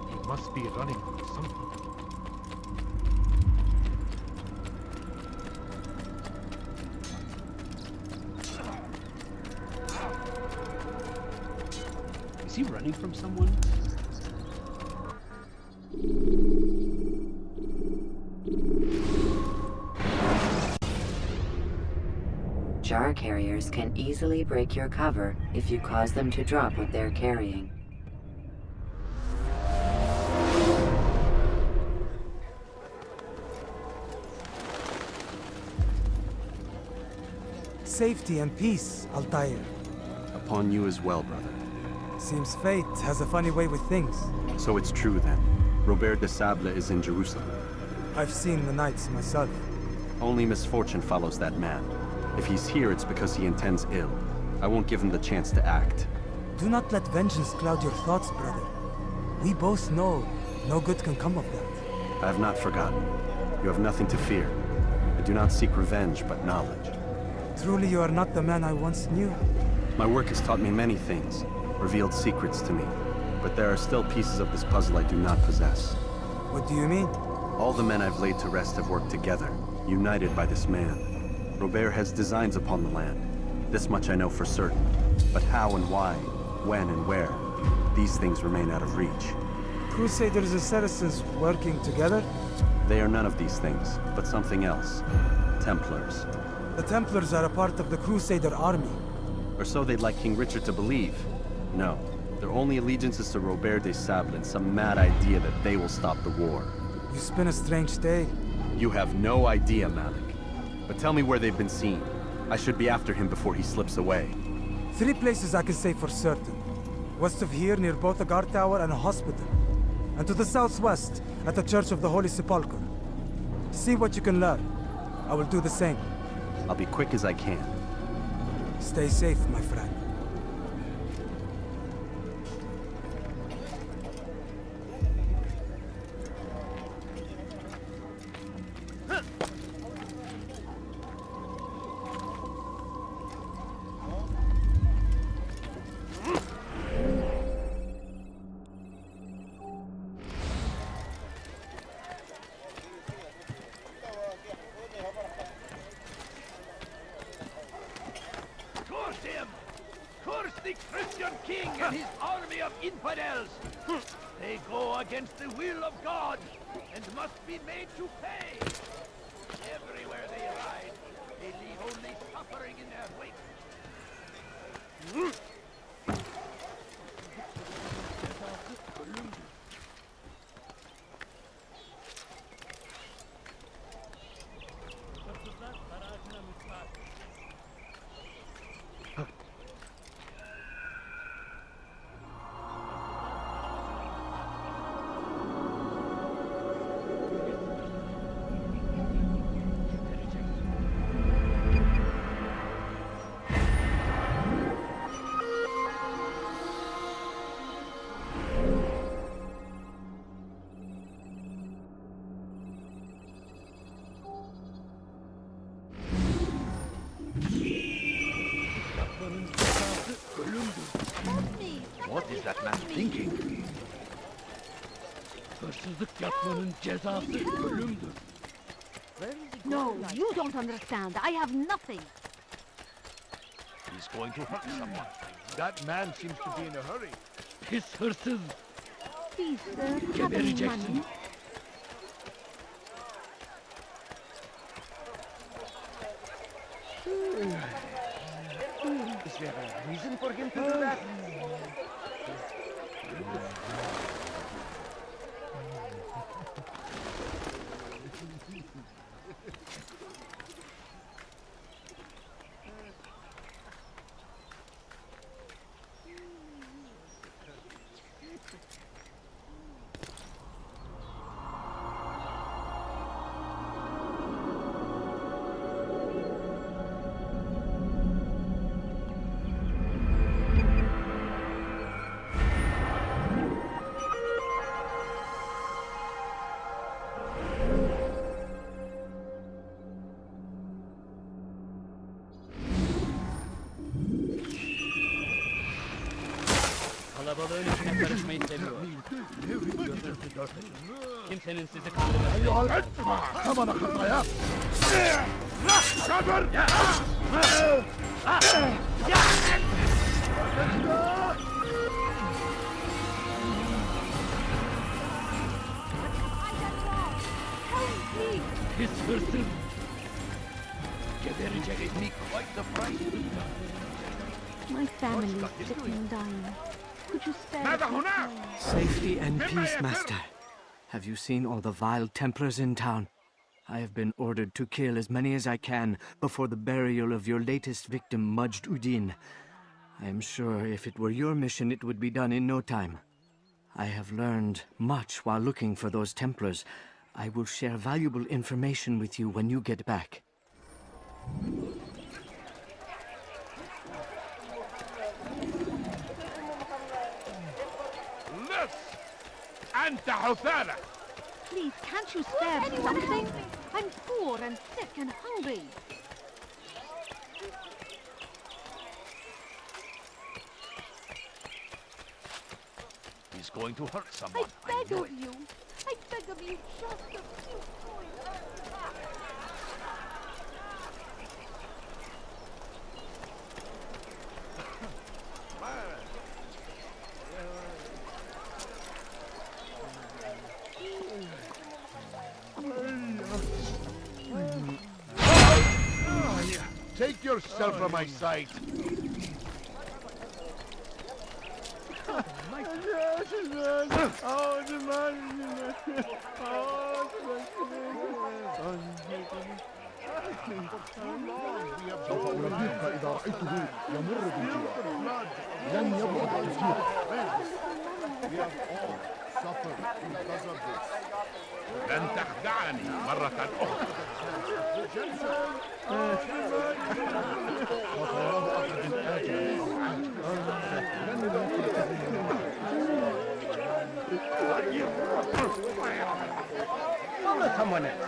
He must be running from something. Is he running from someone? Jar carriers can easily break your cover if you cause them to drop what they're carrying. Safety and peace, Altair. Upon you as well, brother. Seems fate has a funny way with things. So it's true then. Robert de Sable is in Jerusalem. I've seen the Knights myself. Only misfortune follows that man. If he's here, it's because he intends ill. I won't give him the chance to act. Do not let vengeance cloud your thoughts, brother. We both know no good can come of that. I have not forgotten. You have nothing to fear. I do not seek revenge, but knowledge. Truly you are not the man I once knew. My work has taught me many things, revealed secrets to me. But there are still pieces of this puzzle I do not possess. What do you mean? All the men I've laid to rest have worked together, united by this man. Robert has designs upon the land. This much I know for certain. But how and why, when and where, these things remain out of reach. Crusaders and Saracens working together? They are none of these things, but something else. Templars. The Templars are a part of the Crusader army. Or so they'd like King Richard to believe. No, their only allegiance is to Robert de Sable and some mad idea that they will stop the war. You spin a strange tale. You have no idea, Malik. But tell me where they've been seen. I should be after him before he slips away. 3 places I can say for certain. West of here, near both a guard tower and a hospital. And to the southwest, at the Church of the Holy Sepulchre. See what you can learn. I will do the same. I'll be quick as I can. Stay safe, my friend. Curse him! Curse the Christian king and his army of infidels! They go against the will of God and must be made to pay! Everywhere they ride, they leave only suffering in their wake. What is that man thinking? Hırsızlık yapmanın cezası ölümdür. No, you don't understand. I have nothing. He's going to hurt someone. That man seems to be in a hurry. Pis hırsız. Please, sir, have any Gebereceksin. money? Is there a reason for him to do that? Kalabalığın içine karışmayı seviyor. Kimsenin sizi kandırmasına pis hırsız. Gebereceksin. Quite the price. My family is sick and dying. Could you spare us? Safety and peace, Master. Have you seen all the vile Templars in town? I have been ordered to kill as many as I can before the burial of your latest victim, Majd Udin. I am sure if it were your mission, it would be done in no time. I have learned much while looking for those Templars. I will share valuable information with you when you get back. أنت حثالة. Please, can't you spare something? I'm poor and sick and hungry. He's going to hurt I someone. beg know of you. I beg of you just a few coins. Take yourself from my sight. سوف أنبهك إذا رأيته يمر بالجوار لن يبعد كثيرا. لن تخدعني مرة أخرى. Someone else.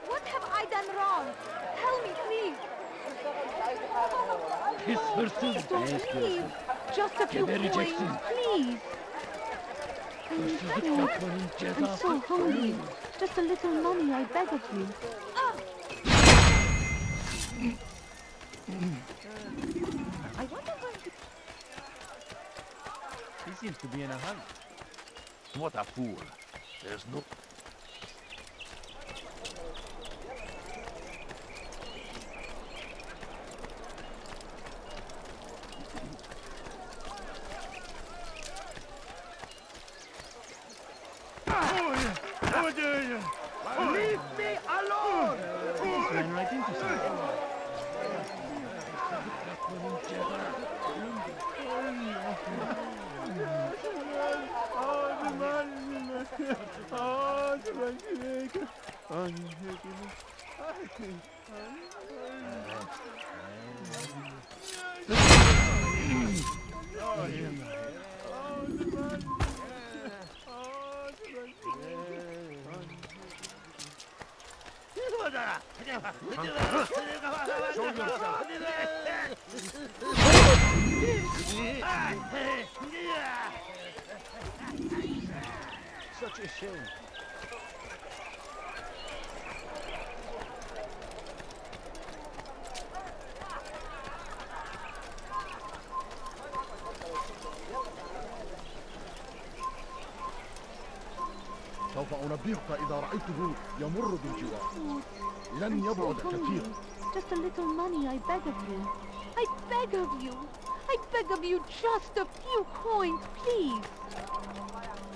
What have I done wrong? Tell me, please. Pis hırsız. Please. Just a few coins, Gebereceksin. please. Hırsızlık I'm yapmanın so cezası hungry. Just a little money, I beg of you. I wonder why he... He seems to be in a hurry. What a fool. There's no... Leave me alone! He's ran right into something. Such a shame. سوف أنبهك إذا رأيته يمر بالجوار لن I'm so يبعد hungry. كثيرا. Just a little money, I beg of you. I beg of you. I beg of you just a few coins, please.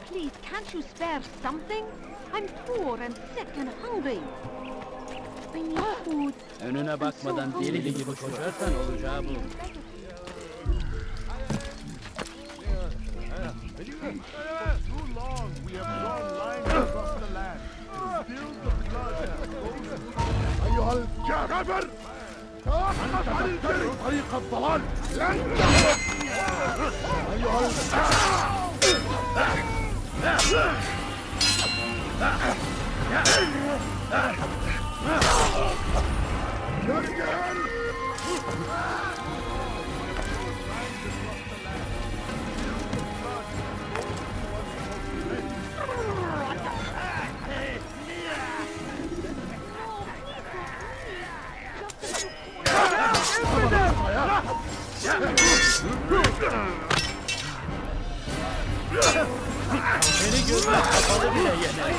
Please, can't you spare something? I'm poor and sick and hungry. I need food. Önüne bakmadan deli gibi koşarsan olacağı bu. Too long we have drawn lines across the land. Still the blood أيها الكافر توقف عن الجري طريق الضلال لن تهرب أيها الكافر Beni gözler kapalı bile yener.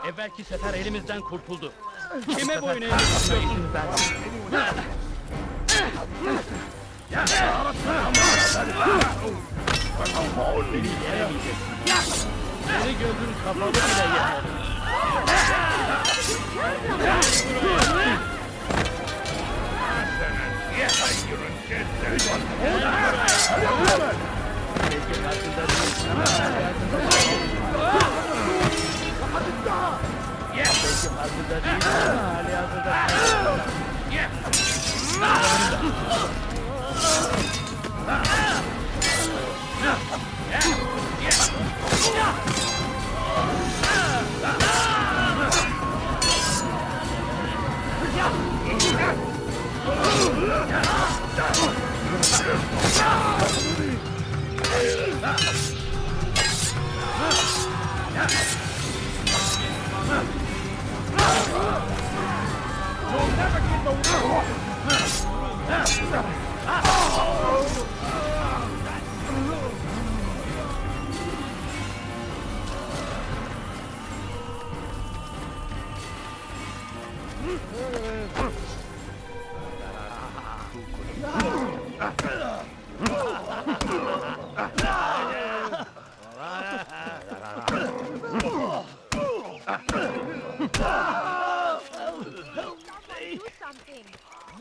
Evvelki sefer elimizden kurtuldu. Kime boyun eğmişsin? Beni yenemeyeceksin. Beni gözün kapalı bile yener. Peki karşında değilsin ama hali hazırda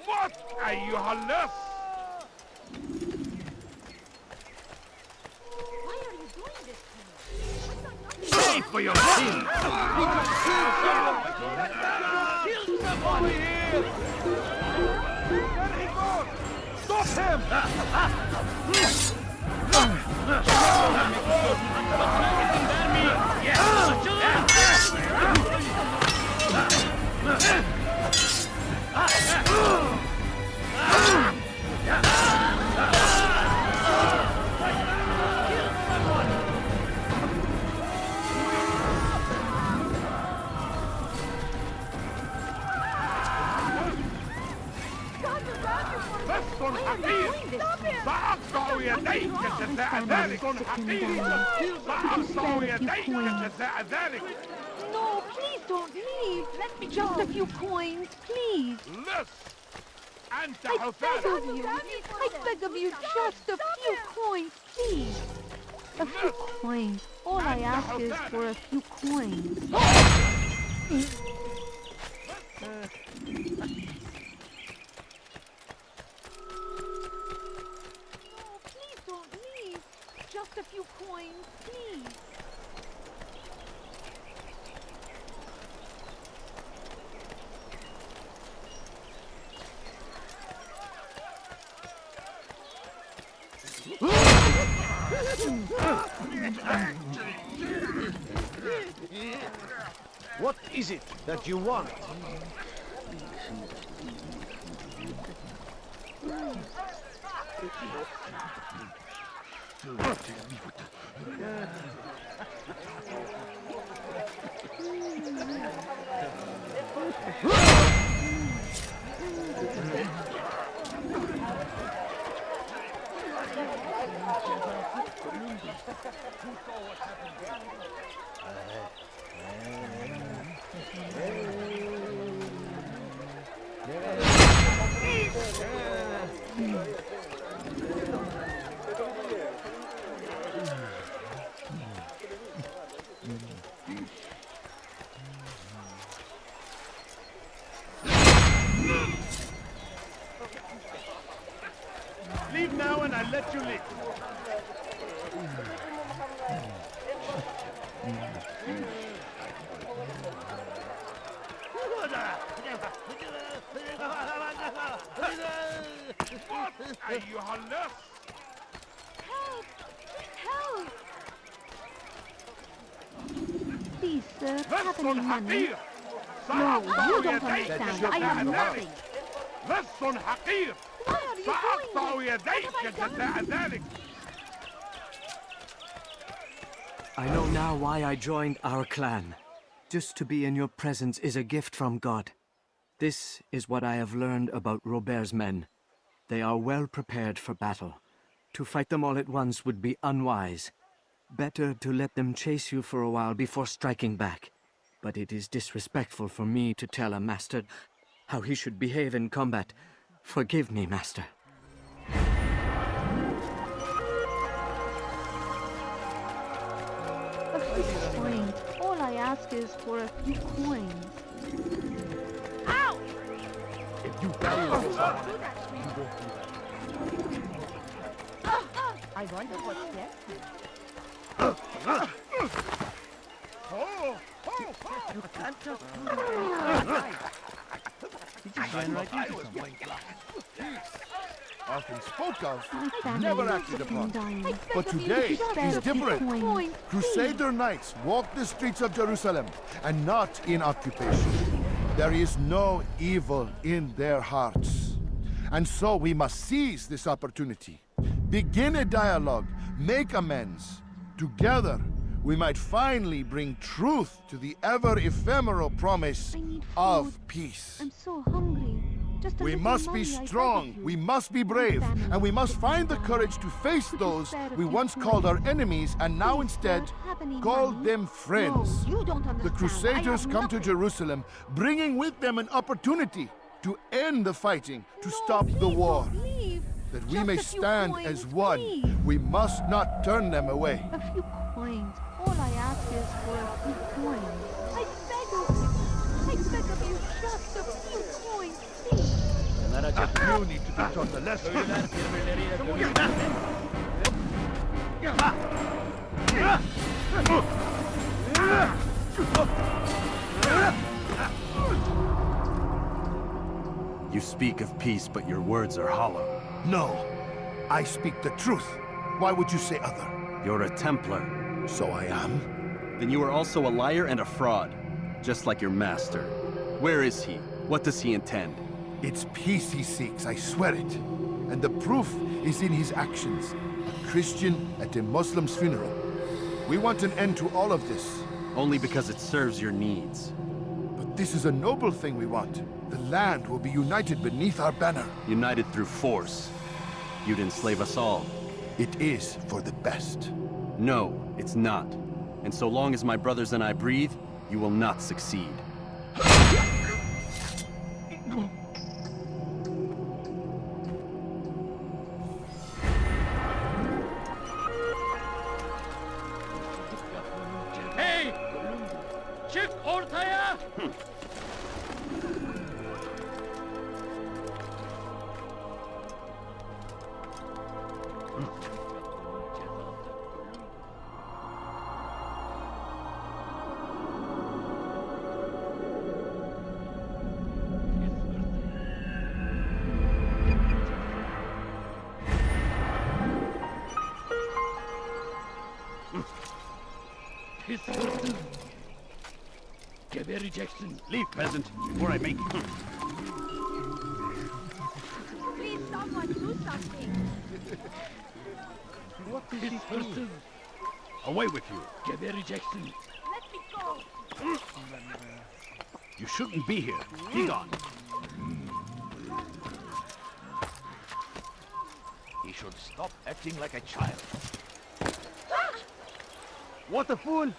What أيها اللص؟ Why are you doing this to me? Pay for your sins! Kill someone here! Stop him! لص حقير سأقطع يديك جزاء ذلك حقير سأقطع يديك جزاء ذلك No, please don't leave. Let me just a few coins, please. لص أنت I beg حثالة of you. I beg of you, just a few coins, please. A few coins. All I ask is for a few coins. No, please don't leave. Just a few coins, please. What is it that you want? Leave now and I'll let you live. What أيها اللص؟ sir, have لص any money? حقير No, you don't سأقطع understand. I have nothing. لص حقير Why are you سأقطع doing this? يديك What have I جزاء done? ذلك. I know now why I joined our clan. Just to be in your presence is a gift from God. This is what I have learned about Robert's men. They are well prepared for battle. To fight them all at once would be unwise. Better to let them chase you for a while before striking back. But it is disrespectful for me to tell a master how he should behave in combat. Forgive me, master. A few coins. All I ask is for a few coins. Ow! If you value this, Do that, sweetie. I wonder what's there. You can't just do that. often spoke of, My family never is acted upon. dying. But today is different. Coins, Crusader knights walk the streets of Jerusalem and not in occupation. There is no evil in their hearts. And so we must seize this opportunity. Begin a dialogue, make amends. Together, we might finally bring truth to the ever ephemeral promise I need of food. peace. I'm so hungry. Just a We little must be money, I beg strong, of you. we must be brave, family and we is must sick find and the dying. courage to face Could you those spare a we few once coins? called our enemies and now Please, instead sir, have any call money? them friends. No, you don't understand. The Crusaders I have come to nothing. Jerusalem, bringing with them an opportunity to end the fighting, to No, stop the please war. don't leave. That we Just may a few stand coins, as one, please. we must not turn them away. A few coins. All I ask is for a few coins. I beg of you. I beg of you, just a few coins, please. You need to be taught a lesson. Köylüler birbirleriyle dövüşmez. You speak of peace, but your words are hollow. No, I speak the truth. Why would you say other? You're a Templar. So I am. Then you are also a liar and a fraud, just like your master. Where is he? What does he intend? It's peace he seeks, I swear it. And the proof is in his actions. A Christian at a Muslim's funeral. We want an end to all of this. Only because it serves your needs. But this is a noble thing we want. The land will be united beneath our banner. United through force. You'd enslave us all. It is for the best. No, it's not. And so long as my brothers and I breathe, you will not succeed. Hey! Çık ortaya! Pis hırsız! Gebereceksin. Leave, peasant, before I make... Please, someone do something. Pis hırsız! Away with you. Gebereceksin. Let me go. You shouldn't be here. Be gone. He should stop acting like a child. What a fool!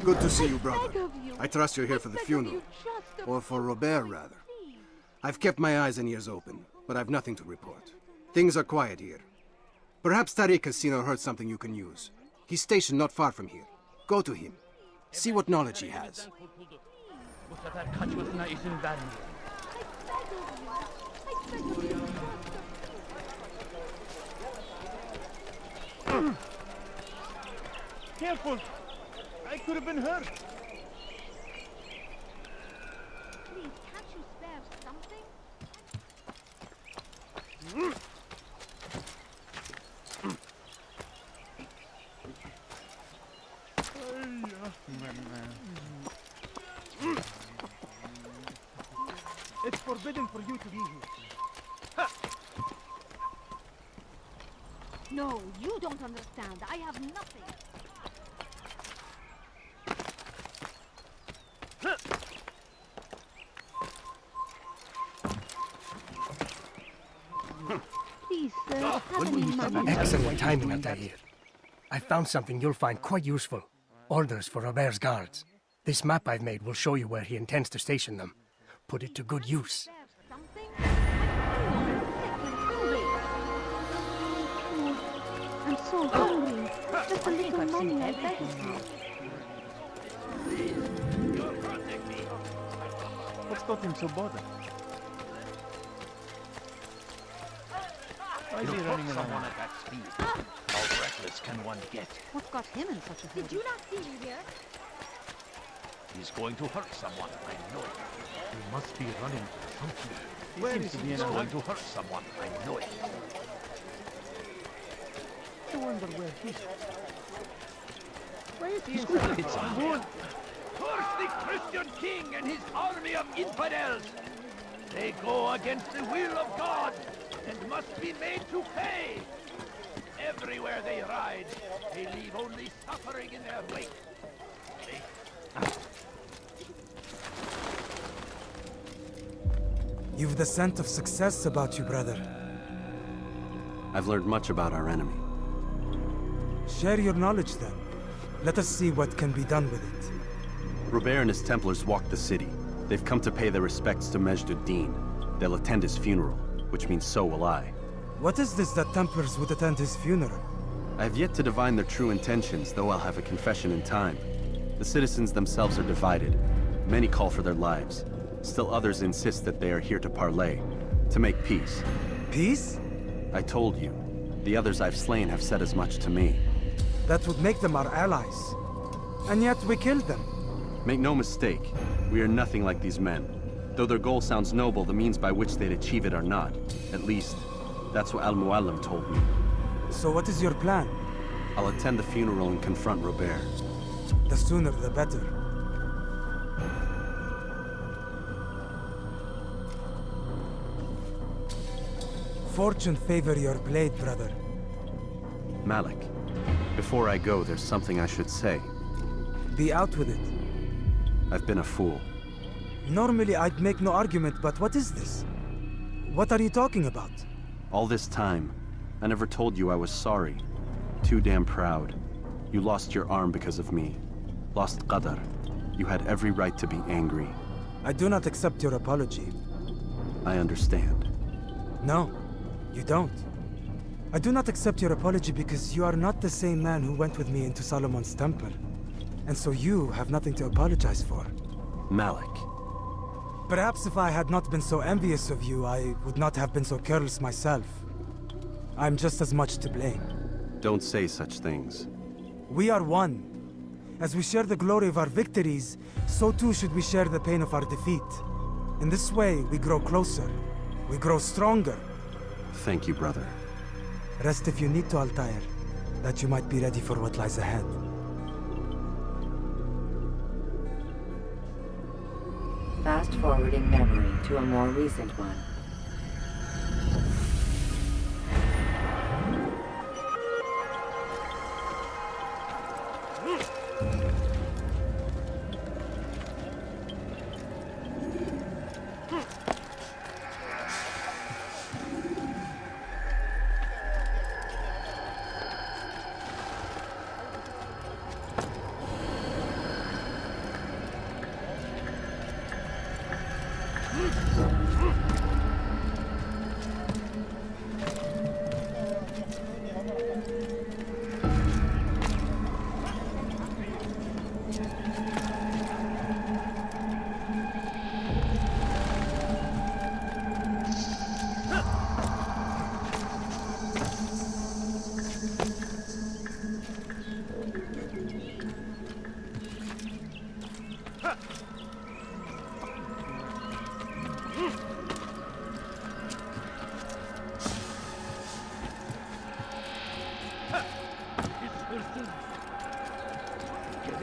Good to see you, brother. Beg of you. I trust you're here for the Beg of funeral. you, just a Or for Robert, rather. please. I've kept my eyes and ears open, but I've nothing to report. Things are quiet here. Perhaps Tariq has seen or heard something you can use. He's stationed not far from here. Go to him. See what knowledge he has. Kurtuldu. Bu sefer kaçmasına izin vermiyor. I beg of you. I beg of you, just a Careful! I could have been hurt. something? It's forbidden for you to be here. No, you don't understand. I have nothing. Please, sir, have any money? Excellent timing, Altair. I found something you'll find quite useful. Orders for Robert's guards. This map I've made will show you where he intends to station them. Put it to good use. Something? I'm so hungry. Just a little money, I beg of you. What's got him so bothered? Why is he running around at that speed? How reckless can one get? What got him in such a hurry? Did you not see me here? He's going to hurt someone, I know it. He must be running for something. Where is he going to hurt someone, I know it. I wonder where he's... Why is he going to hit someone? Curse the Christian king and his army of infidels! They go against the will of God and must be made to pay! Everywhere they ride, they leave only suffering in their wake. You've the scent of success about you, brother. I've learned much about our enemy. Share your knowledge then. Let us see what can be done with it. Robert and his Templars walked the city. They've come to pay their respects to Majd ud-Din. They'll attend his funeral, which means so will I. What is this that Templars would attend his funeral? I have yet to divine their true intentions, though I'll have a confession in time. The citizens themselves are divided. Many call for their lives. Still others insist that they are here to parley, to make peace. Peace? I told you. The others I've slain have said as much to me. That would make them our allies. And yet we killed them. Make no mistake, we are nothing like these men. Though their goal sounds noble, the means by which they'd achieve it are not. At least, that's what Al-Mualim told me. So what is your plan? I'll attend the funeral and confront Robert. The sooner the better. Fortune favor your blade, brother. Malik, before I go, there's something I should say. Be out with it. I've been a fool. Normally I'd make no argument, but what is this? What are you talking about? All this time, I never told you I was sorry. Too damn proud. You lost your arm because of me. Lost Qadar. You had every right to be angry. I do not accept your apology. I understand. No, you don't. I do not accept your apology because you are not the same man who went with me into Solomon's temple. And so you have nothing to apologize for. Malik. Perhaps if I had not been so envious of you, I would not have been so careless myself. I'm just as much to blame. Don't say such things. We are one. As we share the glory of our victories, so too should we share the pain of our defeat. In this way, we grow closer. We grow stronger. Thank you, brother. Rest if you need to, Altair, that you might be ready for what lies ahead. Fast-forwarding memory to a more recent one.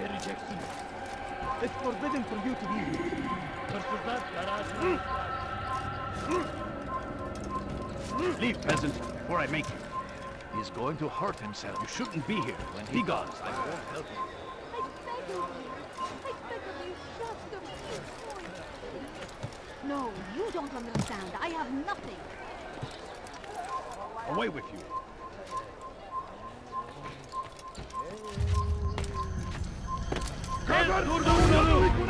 vereceksin. It's forbidden for you to be here. Hırsızlar garajına. Leave, peasant, before I make you. He's going to hurt himself. You shouldn't be here. When he goes, I won't help him. I beg of you just a few points, please. No, you don't understand. I have nothing. Away with you.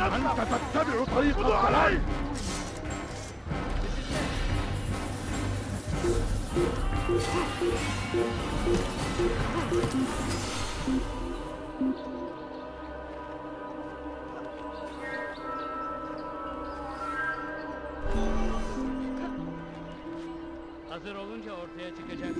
أنت تتبع طريق الضلال. Hazır olunca ortaya çıkacak.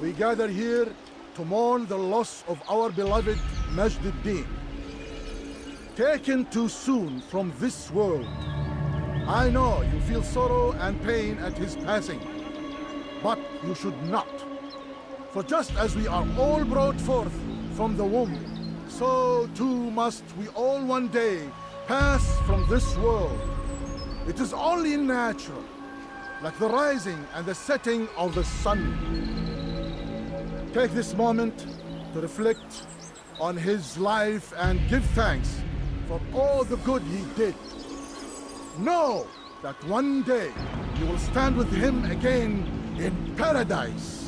We gather here to mourn the loss of our beloved Majd-ud-Din. Taken too soon from this world. I know you feel sorrow and pain at his passing, but you should not. For just as we are all brought forth from the womb, so too must we all one day pass from this world. It is only natural, like the rising and the setting of the sun. Take this moment to reflect on his life and give thanks for all the good he did. Know that one day you will stand with him again in paradise.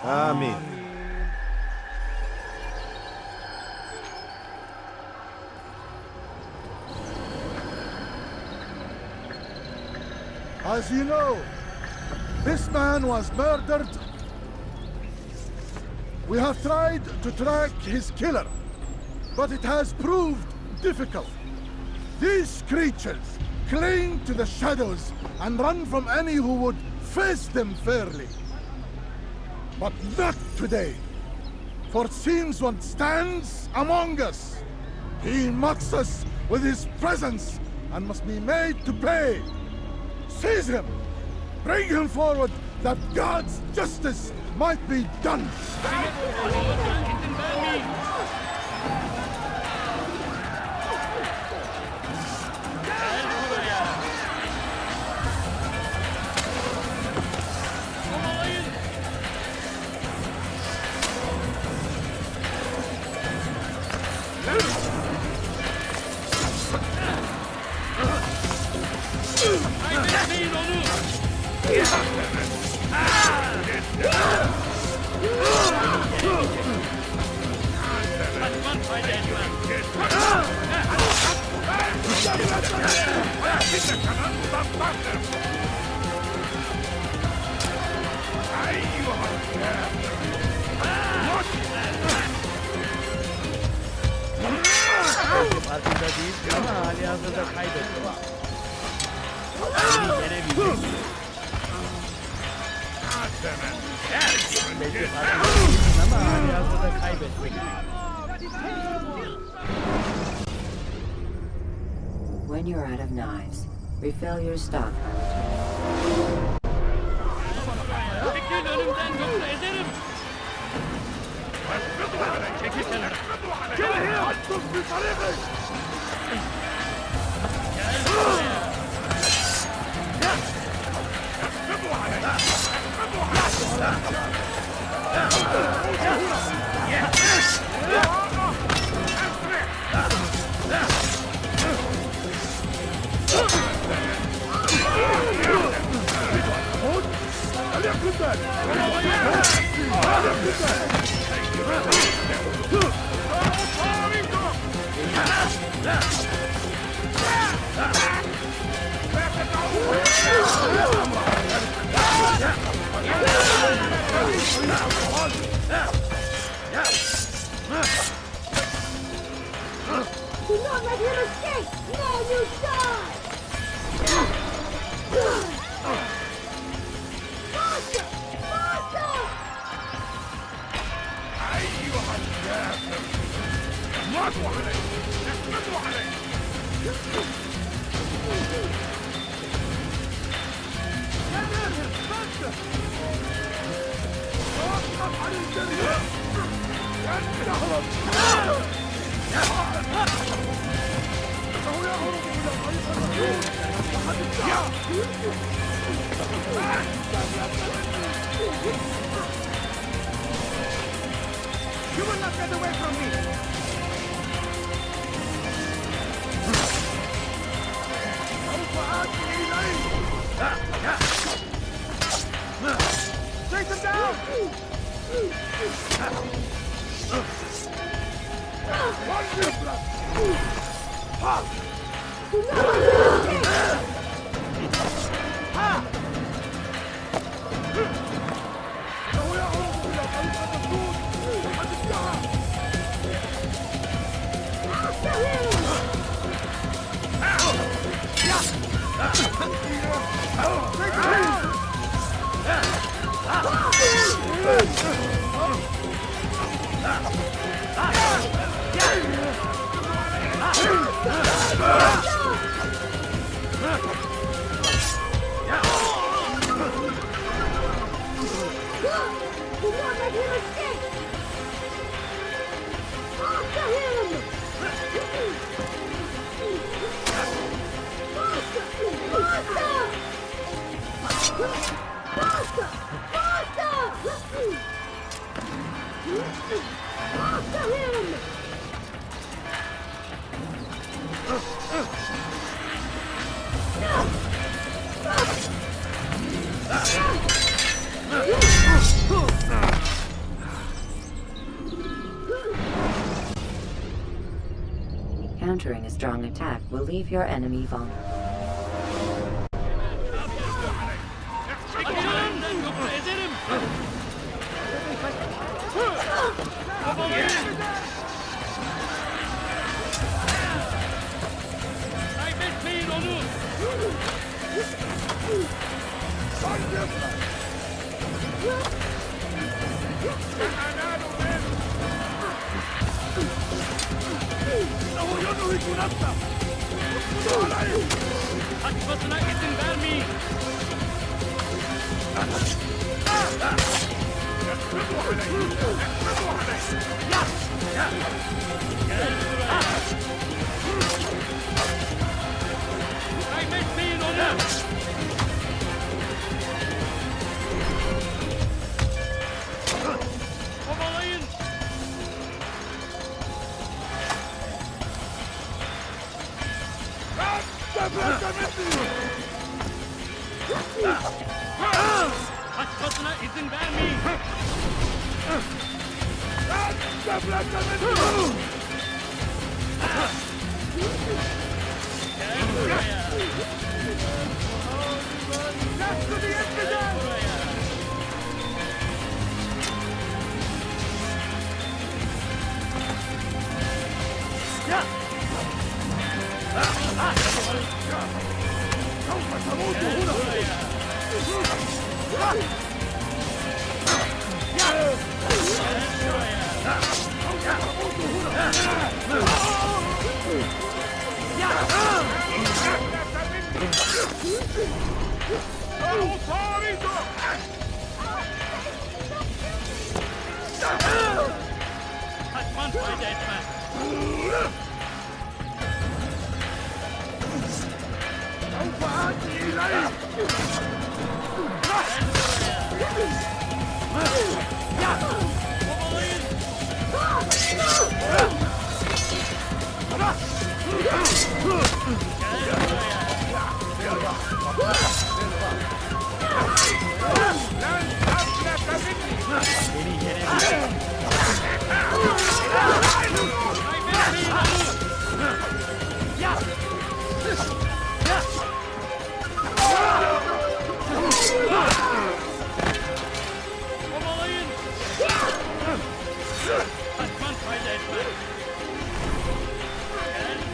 Amin. As you know, this man was murdered. We have tried to track his killer, but it has proved difficult. These creatures cling to the shadows and run from any who would face them fairly. But not today, for since one stands among us, he mocks us with his presence and must be made to pay. Seize him! Bring him forward that God's justice might be done! Kaybetmeyin onu! Kaçman fayda etmez. Farkında değil ama hali hazırda kaybetti. Seni yenebilecek. Belki farkında değilsin ama hali hazırda kaybetmek. When you're out of knives, refill your stock. Çekil önümden yoksa ederim. Çekil kenara. Gel buraya. Do not let him escape! Now you die! Faster! Faster! أيها الكافر اخلصوا عليه اخلصوا عليه توقف عن الجري ينهرب إنه يهرب إلى طريق الرسول وقد ادعى You will not get away from me! سوف آتي إليك! Take them down! إنه يهرب إلى طريق الرسول وقد ادعى Countering a strong attack will leave your enemy vulnerable. Kaybetmeyin onu! إنه ينهك نفسه! اقبضوا عليه! Kaçmasına izin vermeyin! اقبضوا عليه! اقبضوا عليه! Gel buraya! Kaybetmeyin onu! Kovalayın! Kaçmasına izin vermeyin! Gel buraya! Gel buraya! سوف تموت هنا! Kaçman fayda etmez! سوف آتي إليك! Kovalayın! Kovalayın! Kaçman fayda etmez! Gel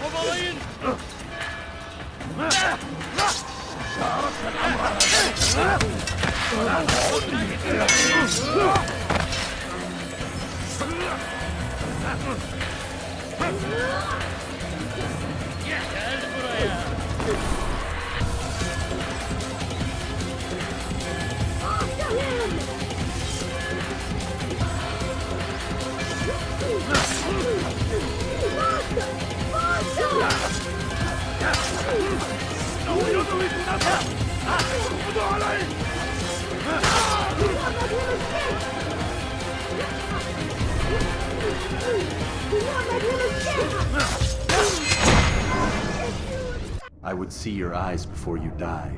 Kovalayın! Gel buraya! After him! I would see your eyes before you die.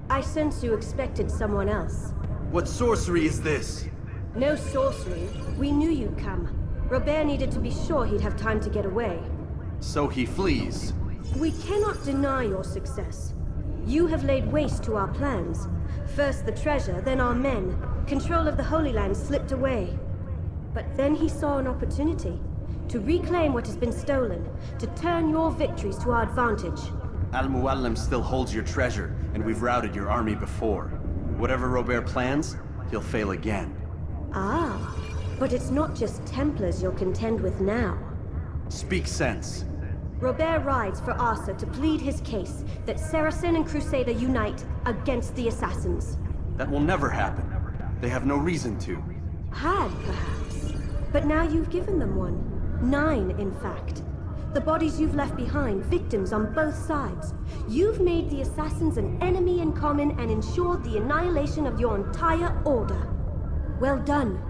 I sense you expected someone else. What sorcery is this? No sorcery. We knew you'd come. Robert needed to be sure he'd have time to get away. So he flees. We cannot deny your success. You have laid waste to our plans. First the treasure, then our men. Control of the Holy Land slipped away. But then he saw an opportunity to reclaim what has been stolen, to turn your victories to our advantage. Al-Mualim still holds your treasure, and we've routed your army before. Whatever Robert plans, he'll fail again. Ah, but it's not just Templars you'll contend with now. Speak sense. Robert rides for Arsa to plead his case that Saracen and Crusader unite against the Assassins. That will never happen. They have no reason to. Had, perhaps. But now you've given them one. 9, in fact. The bodies you've left behind, victims on both sides. You've made the Assassins an enemy in common and ensured the annihilation of your entire order. Well done.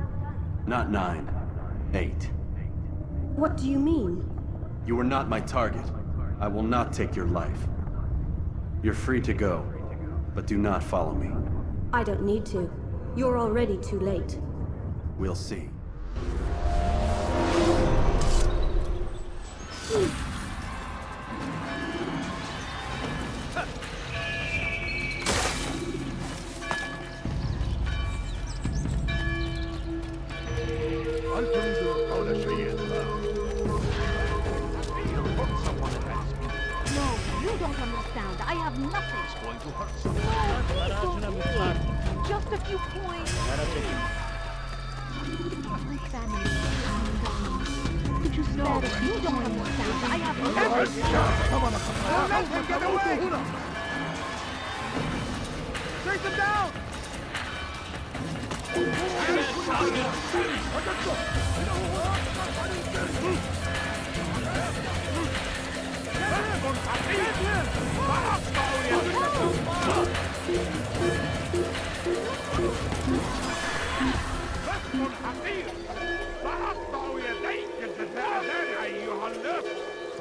Not 9. 8. What do you mean? You are not my target. I will not take your life. You're free to go, but do not follow me. I don't need to. You're already too late. We'll see. No, you don't understand. I have nothing. It's going to hurt No, someone. please don't. Just a few coins. My family. Could you spare it? You don't understand. I have nothing. Let him get away! Take him down!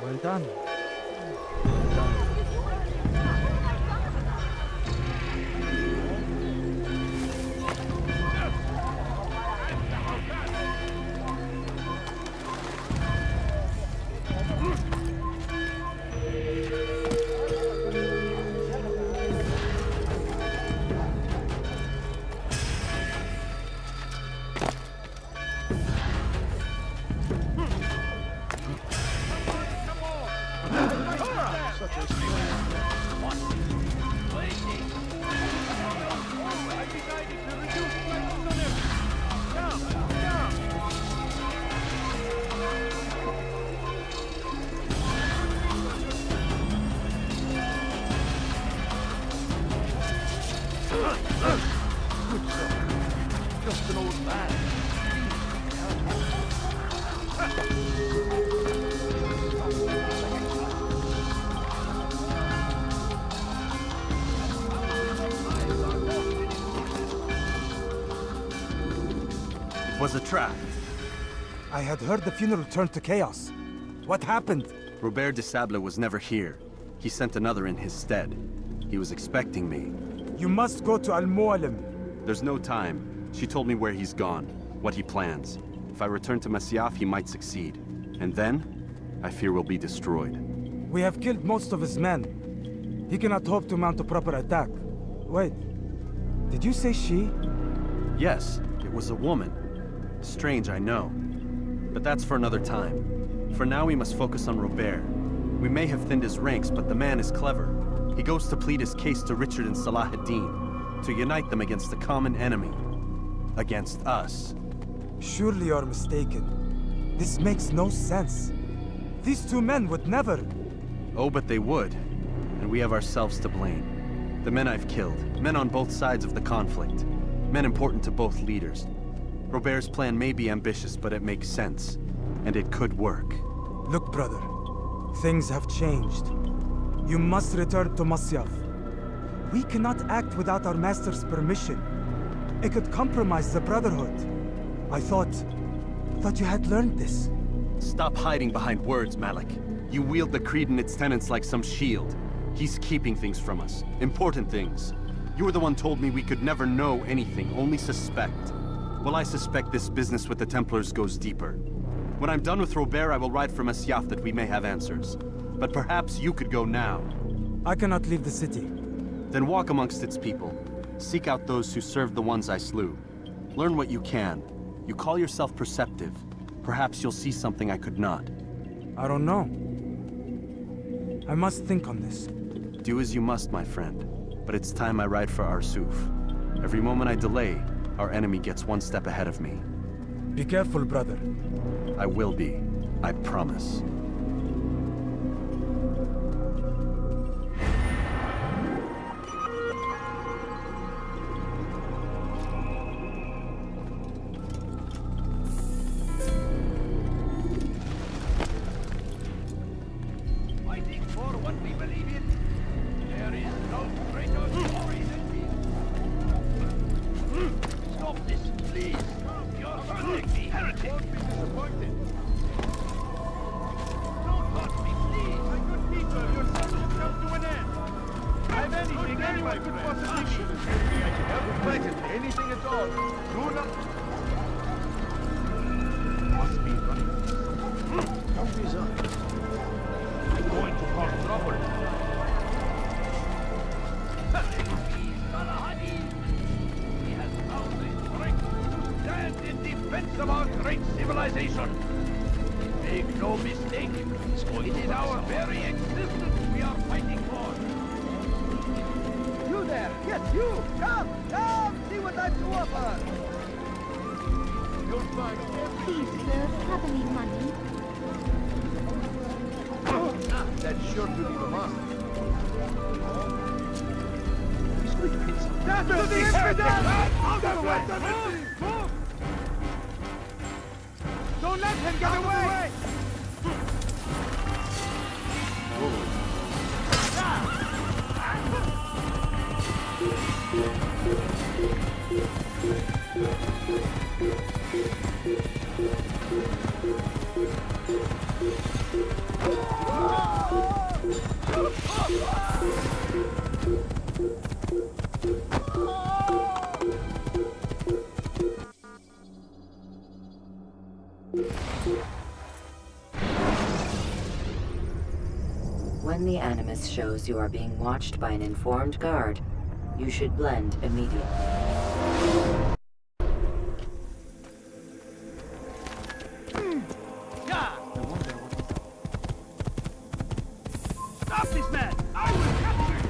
Well done. Just an old man. It was a trap. I had heard the funeral turned to chaos. What happened? Robert de Sable was never here. He sent another in his stead. He was expecting me. You must go to Al-Mualim. There's no time. She told me where he's gone, what he plans. If I return to Masyaf, he might succeed. And then, I fear we'll be destroyed. We have killed most of his men. He cannot hope to mount a proper attack. Wait, did you say she? Yes, it was a woman. Strange, I know. But that's for another time. For now, we must focus on Robert. We may have thinned his ranks, but the man is clever. He goes to plead his case to Richard and Salah ad-Din, to unite them against the common enemy. Against us. Surely you're mistaken. This makes no sense. These two men would never... Oh, but they would. And we have ourselves to blame. The men I've killed, men on both sides of the conflict. Men important to both leaders. Robert's plan may be ambitious, but it makes sense. And it could work. Look, brother. Things have changed. You must return to Masyaf. We cannot act without our master's permission. It could compromise the Brotherhood. I thought you had learned this. Stop hiding behind words, Malik. You wield the Creed and its tenets like some shield. He's keeping things from us. Important things. You were the one told me we could never know anything, only suspect. Well, I suspect this business with the Templars goes deeper. When I'm done with Robert, I will ride for Masyaf that we may have answers. But perhaps you could go now. I cannot leave the city. Then walk amongst its people. Seek out those who served the ones I slew. Learn what you can. You call yourself perceptive. Perhaps you'll see something I could not. I don't know. I must think on this. Do as you must, my friend. But it's time I ride for Arsuf. Every moment I delay, our enemy gets one step ahead of me. Be careful, brother. I will be. I promise. Fighting for what we believe in. There is no greater glory than this. Stop this, please. You're hurting me, heretic. Don't be disappointed. Don't hurt me, please. My good people, your service comes to an end. I'm anything anyone could possibly need. I can help with fighting anything at all. Do not... Must be running. Don't be sorry. I'm going to cause trouble. He has found the strength to stand in defense of our great civilization. Make no mistake, it is our very existence we are fighting for. You there! Yes, you! Come! See what I've to offer! You'll find Please, sir, have any money? That's sure to be the master. He's going to hit something. That's to the infidel! Out of the way! Move! Don't let him get away! When the Animus shows you are being watched by an informed guard, you should blend immediately. Stop this man! I will capture him!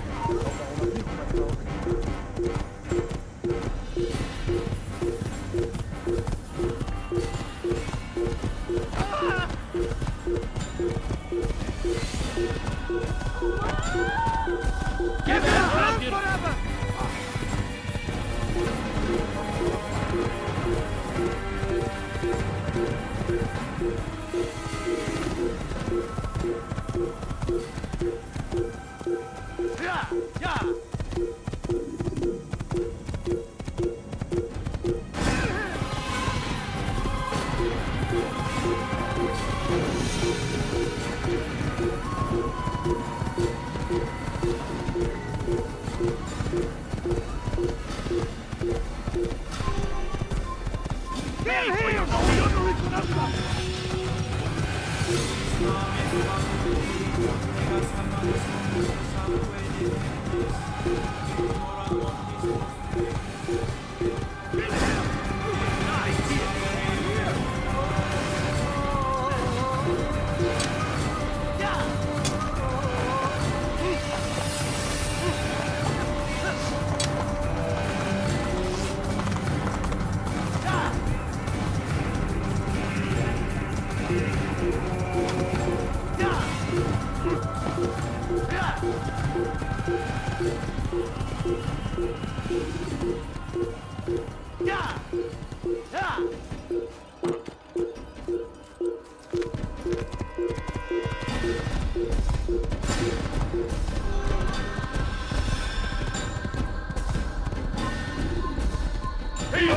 Give it up forever! Yeah! I'm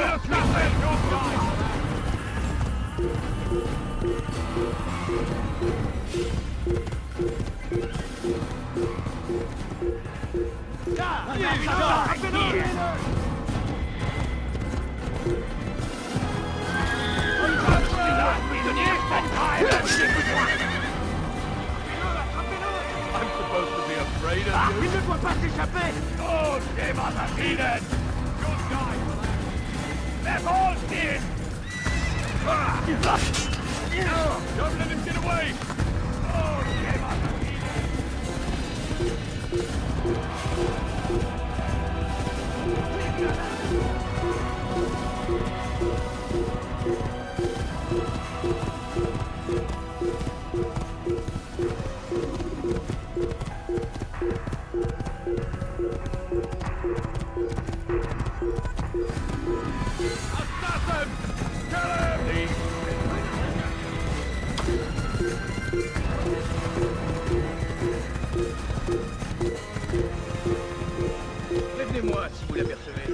supposed to be afraid of you. Il ne doit pas s'échapper. Oh, shame on the heathen. Good guy. They're all dead. Don't let him get away. Oh, shame on the Assassin! Kill him! Prévenez-moi si vous l'apercevez.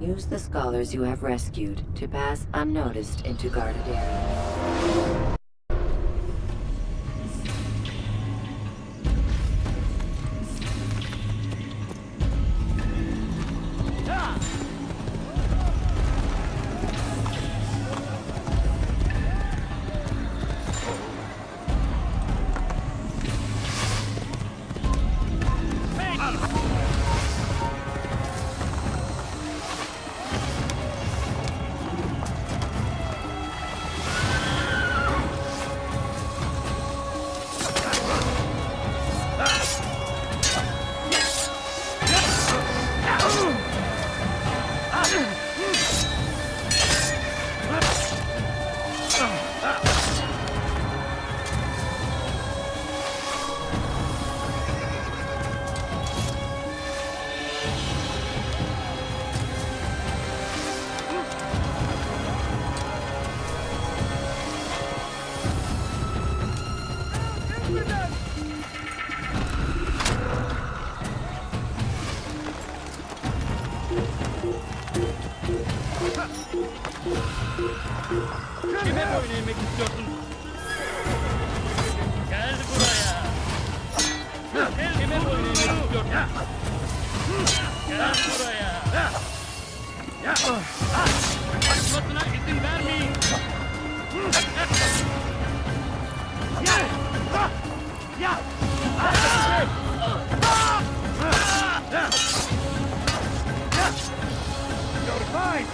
Use the scholars you have rescued to pass unnoticed into guarded areas. Kime boyun eğmek istiyorsun? Gel buraya. Kime boyun eğmek istiyorsun? Gel buraya. Kaçmasına izin vermeyin. You're fine!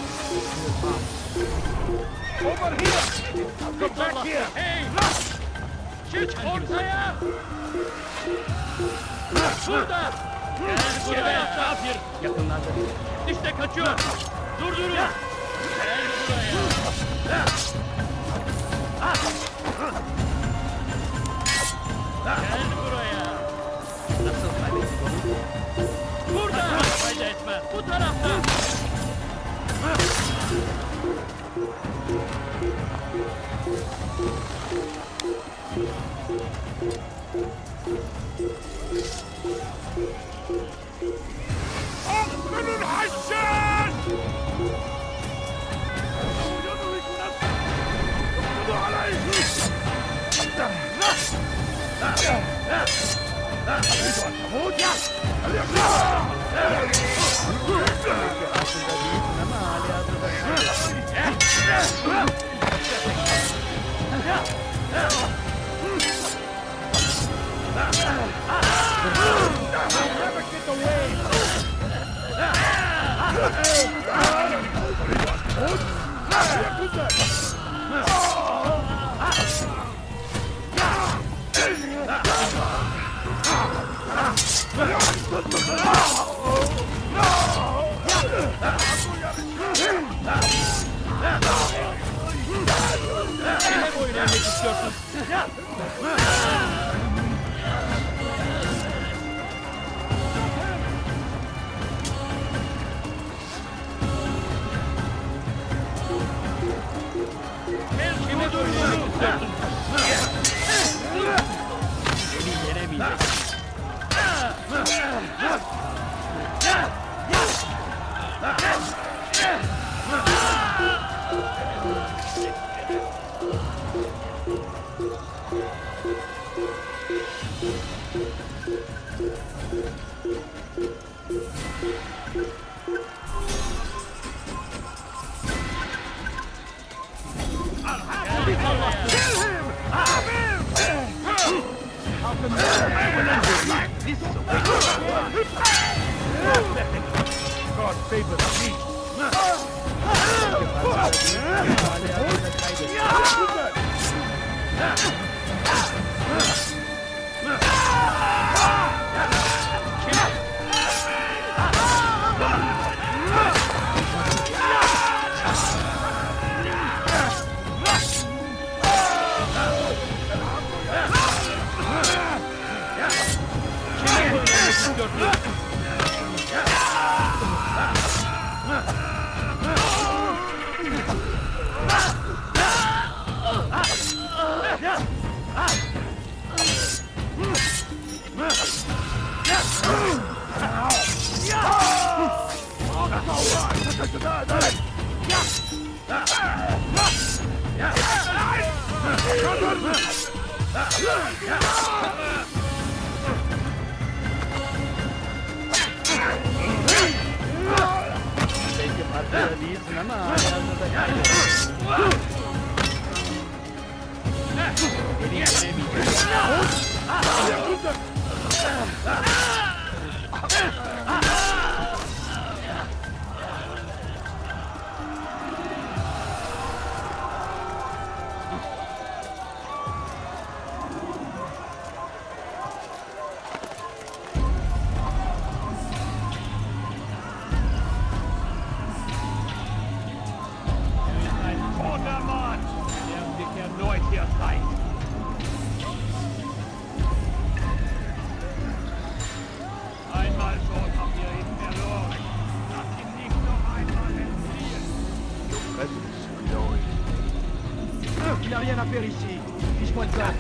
Over here! Get back here! Hey! Çık ortaya! Burada! Gel buraya! Kafir! Yakınlarda. İşte kaçıyor! Durdurun! Gel buraya! Gel buraya! Nasıl kaybettik onu? Burada! Fayda etmez! Bu tarafta! أقبل الحشاش! اقبضوا عليه! أريد أن تموت؟ Never get away! Kime boyun eğmek istiyorsun? God favor me. Il n'y a rien à faire ici. Fiche-moi le camp.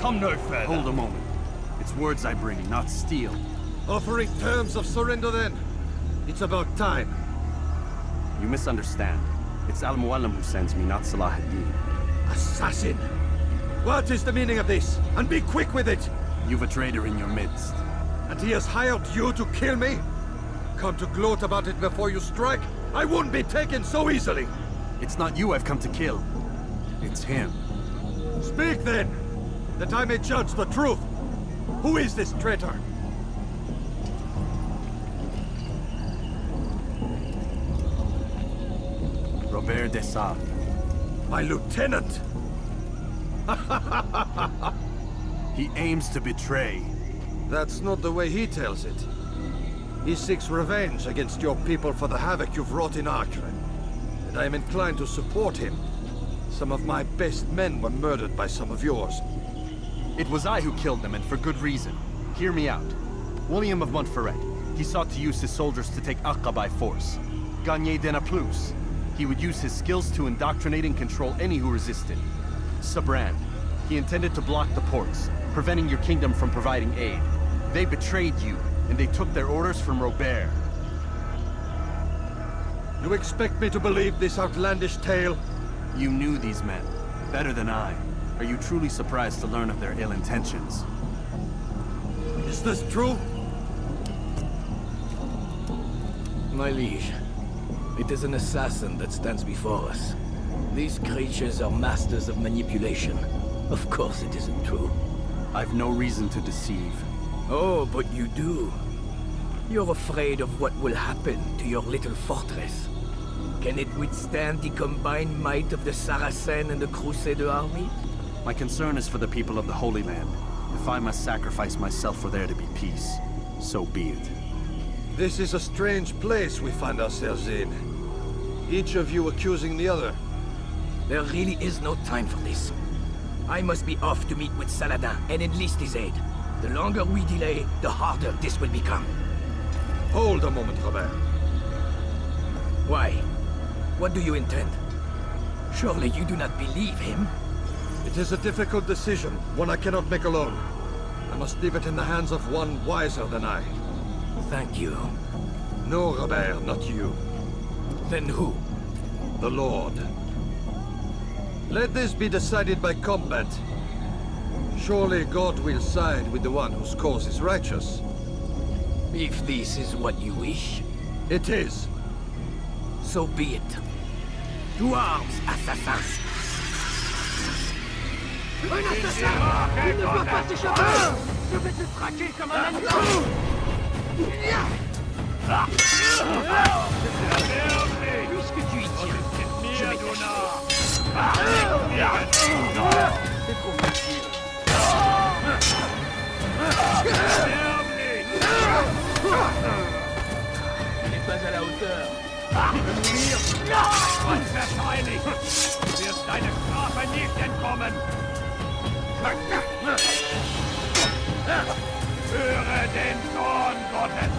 Come no further. Hold a moment. It's words I bring, not steel. Offering terms of surrender then? It's about time. You misunderstand. It's Al-Mualim who sends me, not Salah ad-Din. Assassin! What is the meaning of this? And be quick with it! You've a traitor in your midst. And he has hired you to kill me? Come to gloat about it before you strike? I wouldn't be taken so easily! It's not you I've come to kill. It's him. Speak then, that I may judge the truth. Who is this traitor? Robert de Sade. My lieutenant! He aims to betray. That's not the way he tells it. He seeks revenge against your people for the havoc you've wrought in Acre. And I am inclined to support him. Some of my best men were murdered by some of yours. It was I who killed them, and for good reason. Hear me out. William of Montferrat. He sought to use his soldiers to take Acre by force. Gagné de Naplouse. He would use his skills to indoctrinate and control any who resisted. Sabran. He intended to block the ports, preventing your kingdom from providing aid. They betrayed you, and they took their orders from Robert. You expect me to believe this outlandish tale? You knew these men, better than I. Are you truly surprised to learn of their ill intentions? Is this true? My liege, it is an assassin that stands before us. These creatures are masters of manipulation. Of course it isn't true. I've no reason to deceive. Oh, but you do. You're afraid of what will happen to your little fortress. Can it withstand the combined might of the Saracen and the Crusader army? My concern is for the people of the Holy Land. If I must sacrifice myself for there to be peace, so be it. This is a strange place we find ourselves in. Each of you accusing the other. There really is no time for this. I must be off to meet with Saladin and enlist his aid. The longer we delay, the harder this will become. Hold a moment, Robert. Why? What do you intend? Surely you do not believe him? It is a difficult decision, one I cannot make alone. I must leave it in the hands of one wiser than I. Thank you. No, Robert, not you. Then who? The Lord. Let this be decided by combat. Surely God will side with the one whose cause is righteous. If this is what you wish. It is. So be it. To arms, assassins! Un assassin! Il ne doit pas s'échapper! Je vais te traquer comme un animal! Puisque tu y tiens, je vais c'est trop facile. Il n'est pas à la hauteur. Unwahrscheinlich! Du wirst deiner Strafe nicht entkommen! Höre den Zorn Gottes!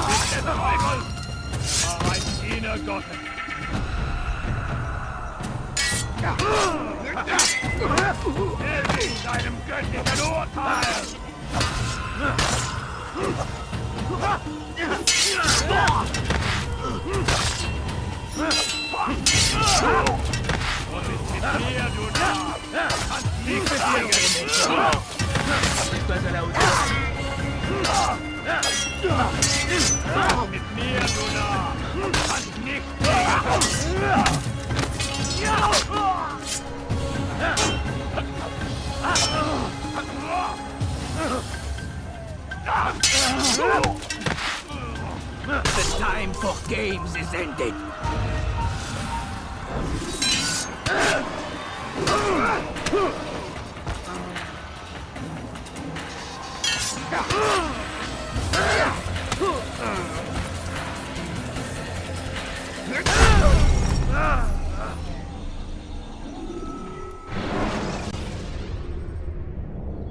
Nicht des Teufels! War ein Diener Gottes! Er ist seinem göttlichen Urteil! Und mit mir, du Narr! Kannst nicht besiegen! Ist pas à la hauteur! Mit mir, du Narr! Kannst nicht besiegen! The time for games is ended.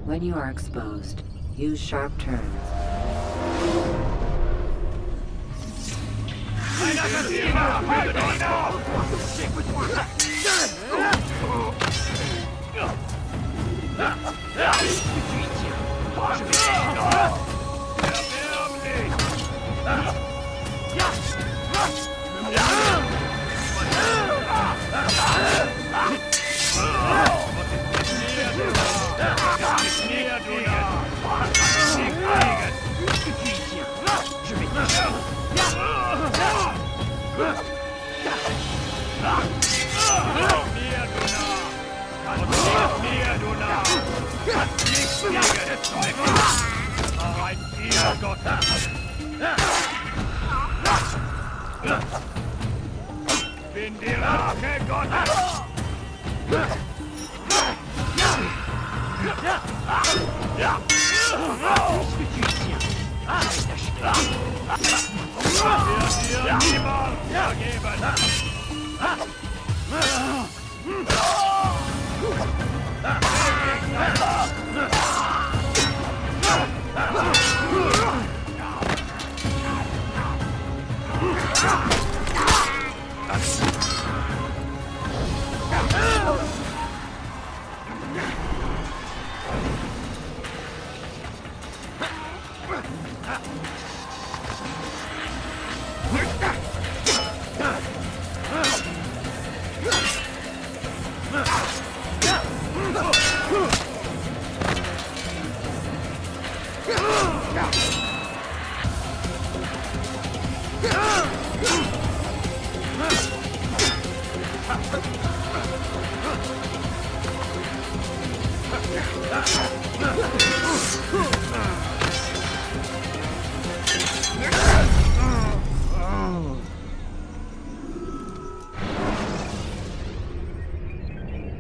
When you are exposed, use sharp turns. Bin die Rache Gottes! Dir niemals vergeben!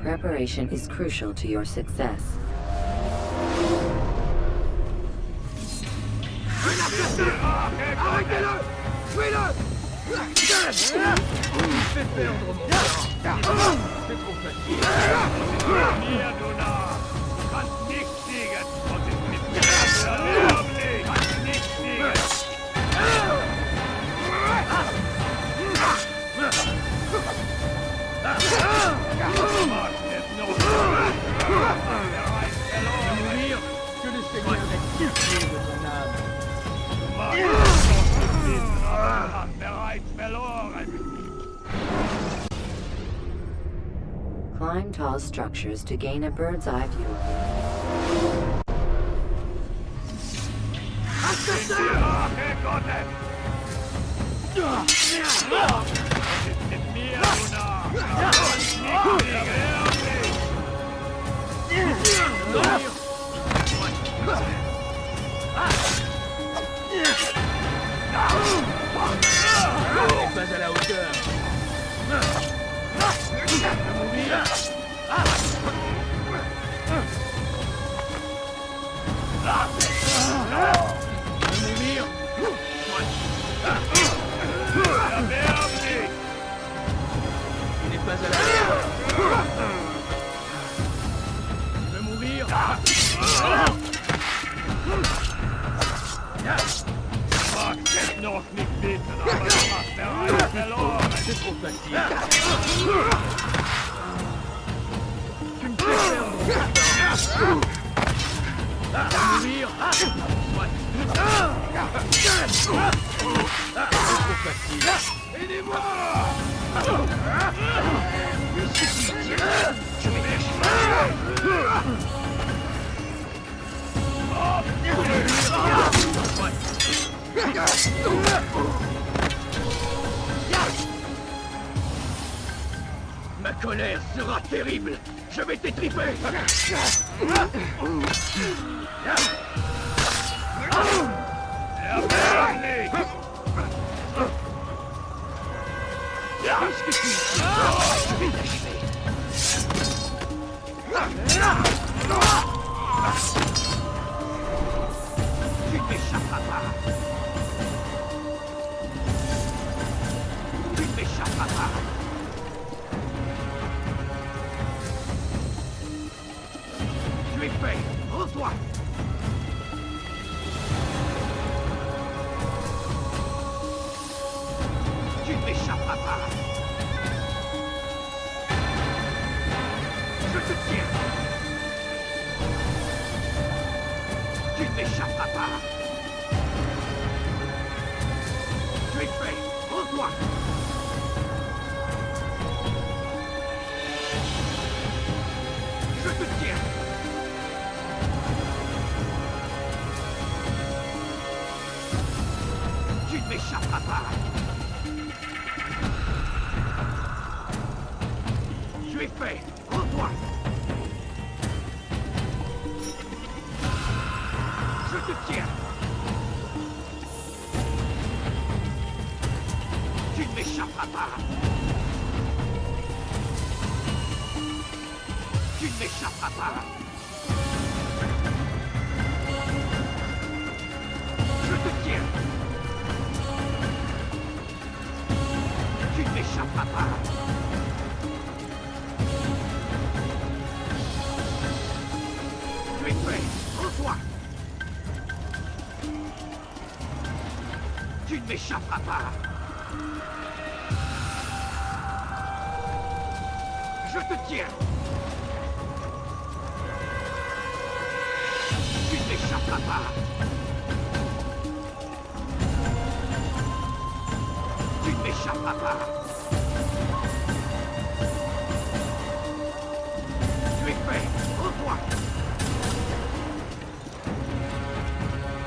Preparation is crucial to your success. Arrêtez-le! Tuez-le! Il fait perdre mon temps. C'est trop facile. Mir, du Narr! Du kannst nicht siegen! Und ich mit mir erleben nicht! Du kannst nicht siegen! Mourir, que le Seigneur ait pitié de ton âme. Bereits verloren! Climb tall structures to gain a bird's eye view of them. Pas à la hauteur. Mourir. Mourir. Il n'est pas à la hauteur. Je veux mourir. Noch nicht beten, aber du hast bereits verloren! C'est trop facile. Tu me fais perdre mon temps. Mourir. C'est trop facile. Aidez-moi! Je vais Ma colère sera terrible. Je vais t'étriper. Je vais t'achever. Tu t'échapperas pas. Tu t'échapperas pas. Tu es fait. Rends-toi. Tu t'échapperas pas. Je te tiens. Tu t'échapperas pas. Tu es fait. Rends-toi. Je te tiens. Tu ne m'échapperas pas. Tu es fait. Rends-toi. Je te tiens. Tu ne m'échapperas pas. Tu ne m'échapperas pas. Je te tiens. Tu ne m'échapperas pas. Tu es fait. Rends-toi. Tu ne m'échapperas pas. Je te tiens. Tu n'échapperas pas. Tu n'échapperas pas. Tu es prêt. Rends-toi.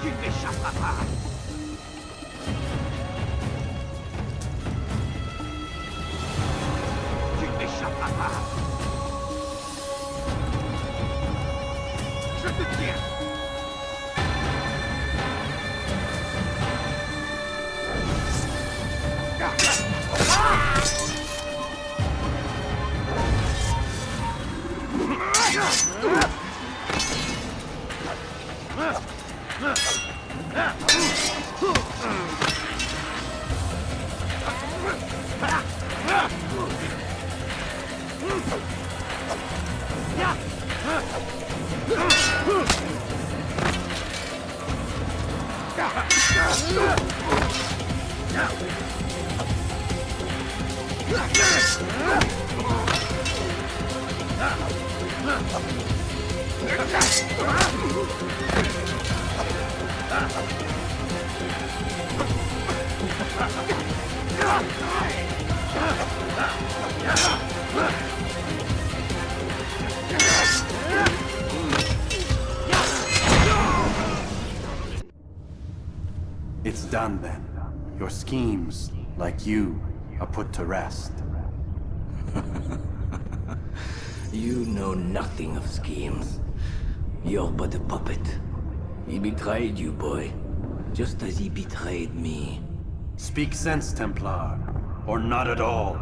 Tu n'échapperas pas. Tu n'échapperas pas. Je te tiens. It's done then. Your schemes, like you, are put to rest. You know nothing of schemes. You're but a puppet. He betrayed you, boy. Just as he betrayed me. Speak sense, Templar. Or not at all.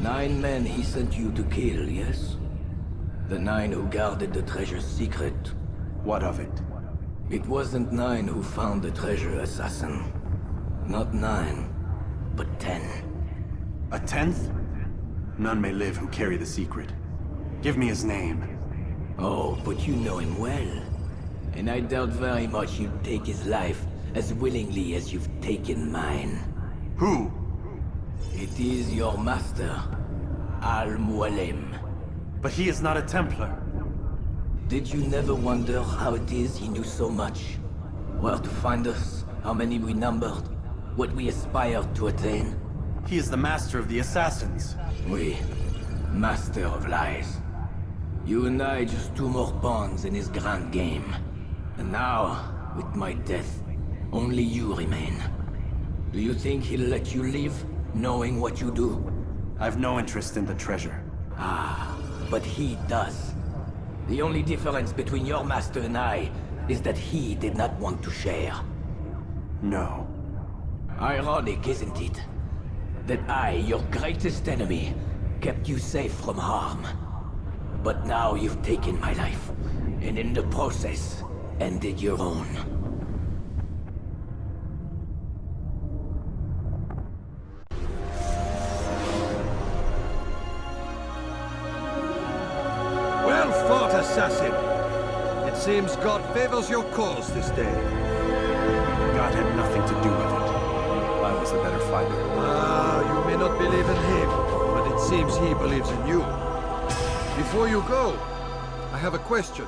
9 men he sent you to kill, yes? The 9 who guarded the treasure's secret. What of it? It wasn't 9 who found the treasure, assassin. Not 9, but 10. A 10th? None may live who carry the secret. Give me his name. Oh, but you know him well. And I doubt very much you'd take his life as willingly as you've taken mine. Who? It is your master, Al-Mualim. But he is not a Templar. Did you never wonder how it is he knew so much? Where to find us, how many we numbered, what we aspired to attain? He is the master of the assassins. Oui, master of lies. You and I just 2 more pawns in his grand game. And now, with my death, only you remain. Do you think he'll let you live, knowing what you do? I've no interest in the treasure. Ah, but he does. The only difference between your master and I is that he did not want to share. No. Ironic, isn't it? That I, your greatest enemy, kept you safe from harm. But now you've taken my life, and in the process, ended your own. Well fought, assassin. It seems God favors your cause this day. God had nothing to do with it. I was the better fighter. Ah, you may not believe in him, but it seems he believes in you. Before you go, I have a question.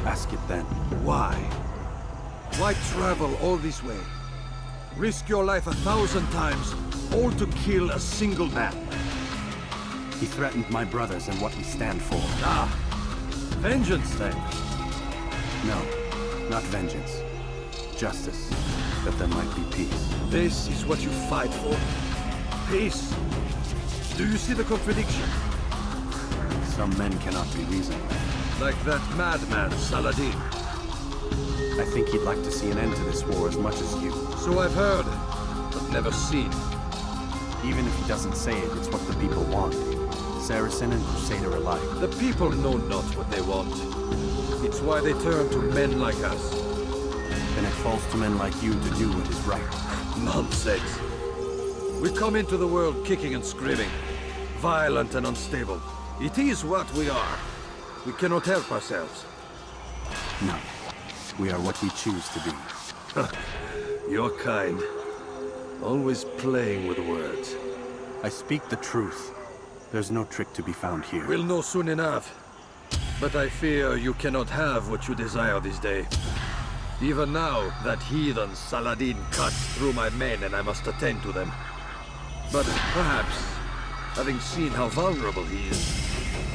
Ask it then. Why? Why travel all this way? Risk your life 1,000 times, all to kill a single man. He threatened my brothers and what we stand for. Ah, vengeance then. No, not vengeance. Justice, that there might be peace. This is what you fight for? Peace? Do you see the contradiction? Some men cannot be reasoned with. Like that madman, Saladin. I think he'd like to see an end to this war as much as you. So I've heard, but never seen. Even if he doesn't say it, it's what the people want. Saracen and Crusader alike. The people know not what they want. It's why they turn to men like us. Then it falls to men like you to do what is right. Nonsense. We come into the world kicking and screaming, violent and unstable. It is what we are. We cannot help ourselves. No. We are what we choose to be. You're kind. Always playing with words. I speak the truth. There's no trick to be found here. We'll know soon enough. But I fear you cannot have what you desire this day. Even now, that heathen Saladin cuts through my men and I must attend to them. But perhaps, having seen how vulnerable he is,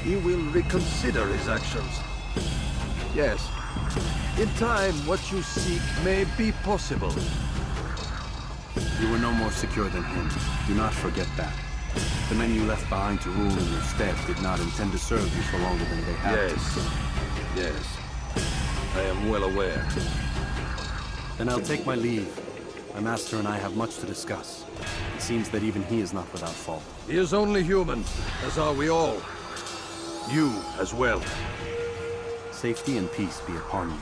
he will reconsider his actions. Yes, in time, what you seek may be possible. You were no more secure than him. Do not forget that. The men you left behind to rule in your stead did not intend to serve you for longer than they had to. Yes. I am well aware. Then I'll take my leave. My master and I have much to discuss. It seems that even he is not without fault. He is only human, as are we all. You as well. Safety and peace be upon you.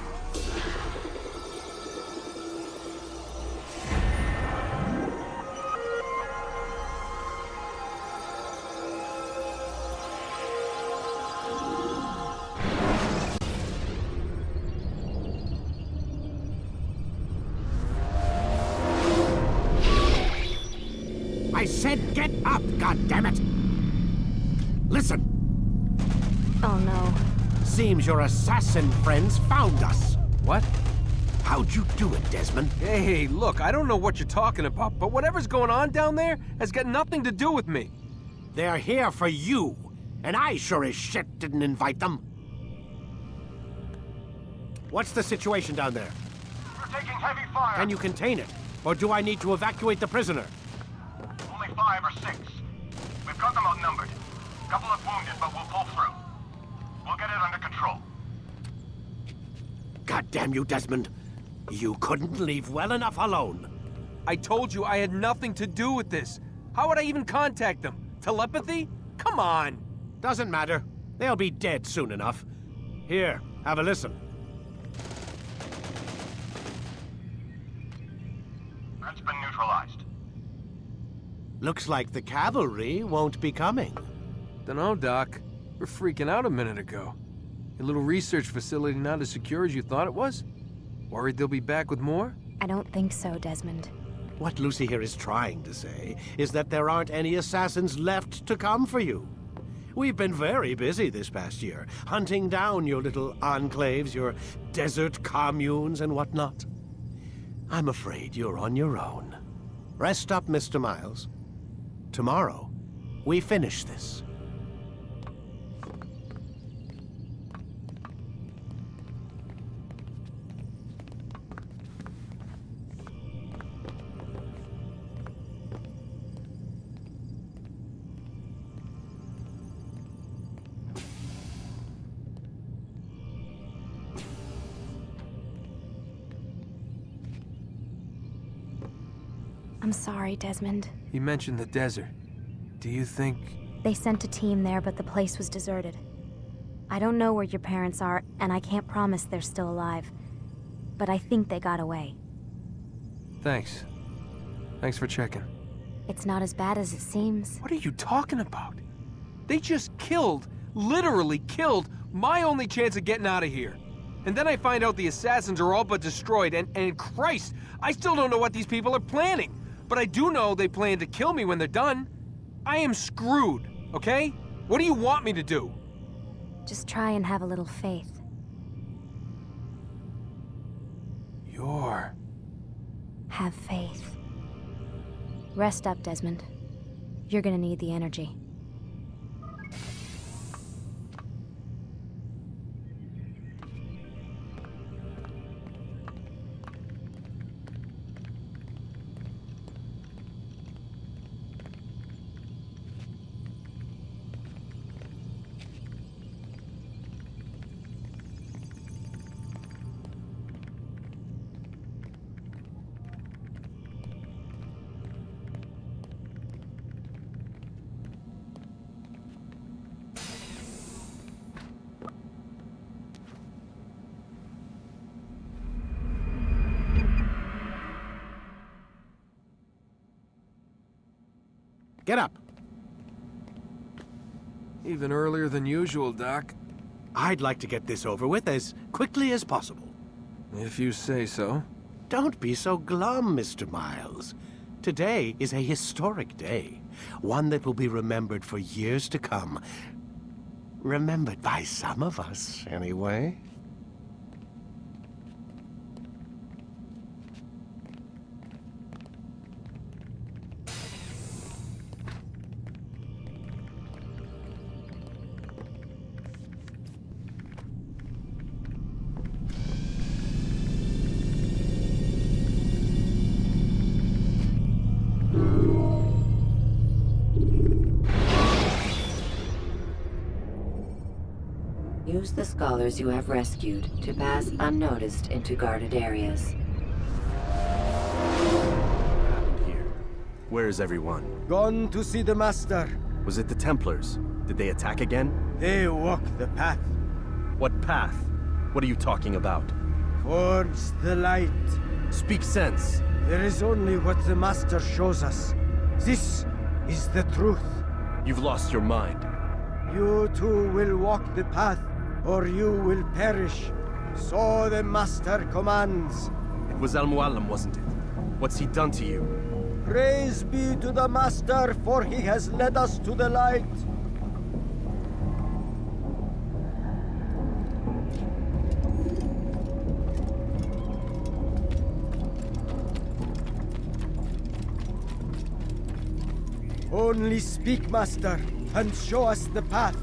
I said get up, goddammit! Listen! Oh no. Seems your assassin friends found us. What? How'd you do it, Desmond? Hey, look, I don't know what you're talking about, but whatever's going on down there has got nothing to do with me. They're here for you, and I sure as shit didn't invite them. What's the situation down there? We're taking heavy fire. Can you contain it? Or do I need to evacuate the prisoner? Only 5 or 6. We've got them outnumbered. Couple of wounded, but we'll pull through. We'll get it under control. God damn you, Desmond. You couldn't leave well enough alone. I told you I had nothing to do with this. How would I even contact them? Telepathy? Come on. Doesn't matter. They'll be dead soon enough. Here, have a listen. Threat's been neutralized. Looks like the cavalry won't be coming. Dunno, Doc. We're freaking out a minute ago. Your little research facility not as secure as you thought it was? Worried they'll be back with more? I don't think so, Desmond. What Lucy here is trying to say is that there aren't any assassins left to come for you. We've been very busy this past year, hunting down your little enclaves, your desert communes and whatnot. I'm afraid you're on your own. Rest up, Mr. Miles. Tomorrow, we finish this. I'm sorry, Desmond. You mentioned the desert. Do you think... They sent a team there, but the place was deserted. I don't know where your parents are, and I can't promise they're still alive. But I think they got away. Thanks. Thanks for checking. It's not as bad as it seems. What are you talking about? They just killed, literally killed, my only chance of getting out of here. And then I find out the assassins are all but destroyed, and Christ, I still don't know what these people are planning. But I do know they plan to kill me when they're done. I am screwed, okay? What do you want me to do? Just try and have a little faith. Have faith. Rest up, Desmond. You're gonna need the energy. Get up. Even earlier than usual, Doc. I'd like to get this over with as quickly as possible. If you say so. Don't be so glum, Mr. Miles. Today is a historic day, one that will be remembered for years to come. Remembered by some of us, anyway. Use the scholars you have rescued to pass unnoticed into guarded areas. Where is everyone? Gone to see the Master. Was it the Templars? Did they attack again? They walk the path. What path? What are you talking about? Towards the light. Speak sense. There is only what the Master shows us. This is the truth. You've lost your mind. You too will walk the path, or you will perish. So the Master commands. It was Al-Mualim, wasn't it? What's he done to you? Praise be to the Master, for he has led us to the light. Only speak, Master, and show us the path.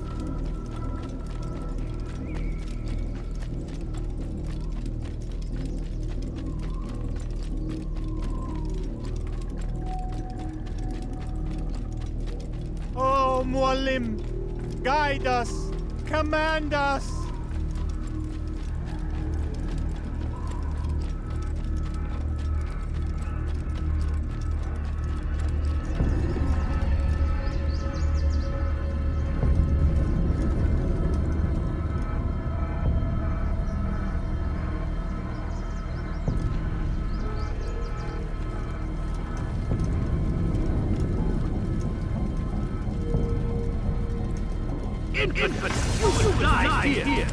Oh, Mualim, guide us, command us. Infant, you will die here.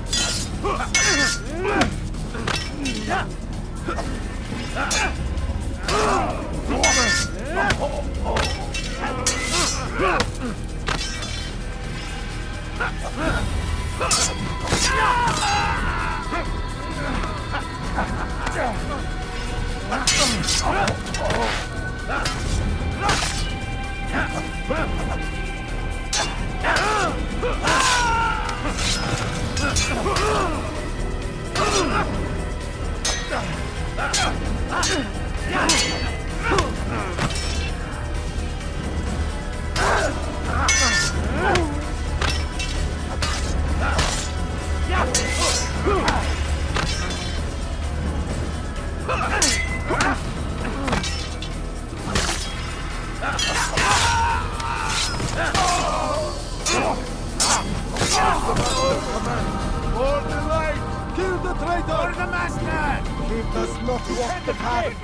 For the light! Kill the traitor! For the Master! He does not walk the path!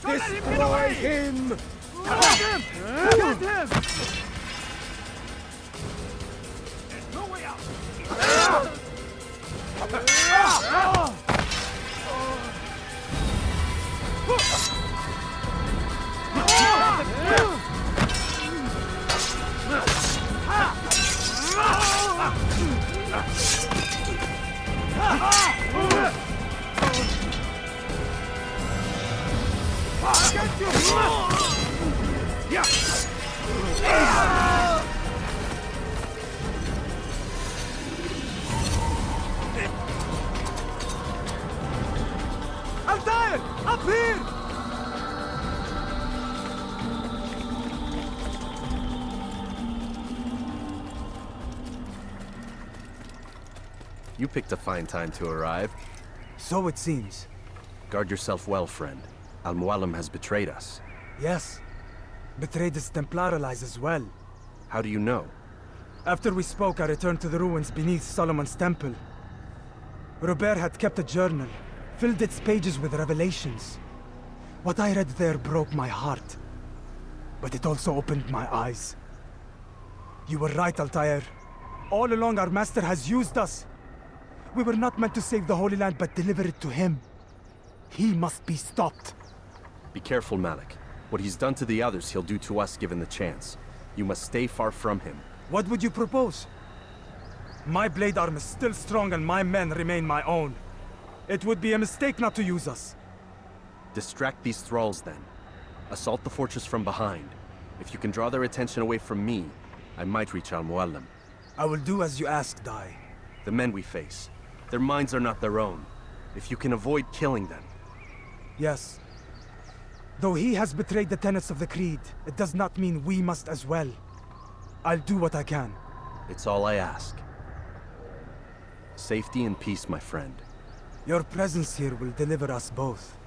Destroy him! Get him! Get him! There's no way out! Altair! Up here! You picked a fine time to arrive. So it seems. Guard yourself well, friend. Al-Mualim has betrayed us. Yes. Betrayed his Templar allies as well. How do you know? After we spoke, I returned to the ruins beneath Solomon's temple. Robert had kept a journal, filled its pages with revelations. What I read there broke my heart. But it also opened my eyes. You were right, Altair. All along our master has used us. We were not meant to save the Holy Land, but deliver it to him. He must be stopped. Be careful, Malik. What he's done to the others, he'll do to us given the chance. You must stay far from him. What would you propose? My blade arm is still strong and my men remain my own. It would be a mistake not to use us. Distract these thralls then. Assault the fortress from behind. If you can draw their attention away from me, I might reach Al-Mualim. I will do as you ask, Dai. The men we face, their minds are not their own. If you can avoid killing them. Yes. Though he has betrayed the tenets of the Creed, it does not mean we must as well. I'll do what I can. It's all I ask. Safety and peace, my friend. Your presence here will deliver us both.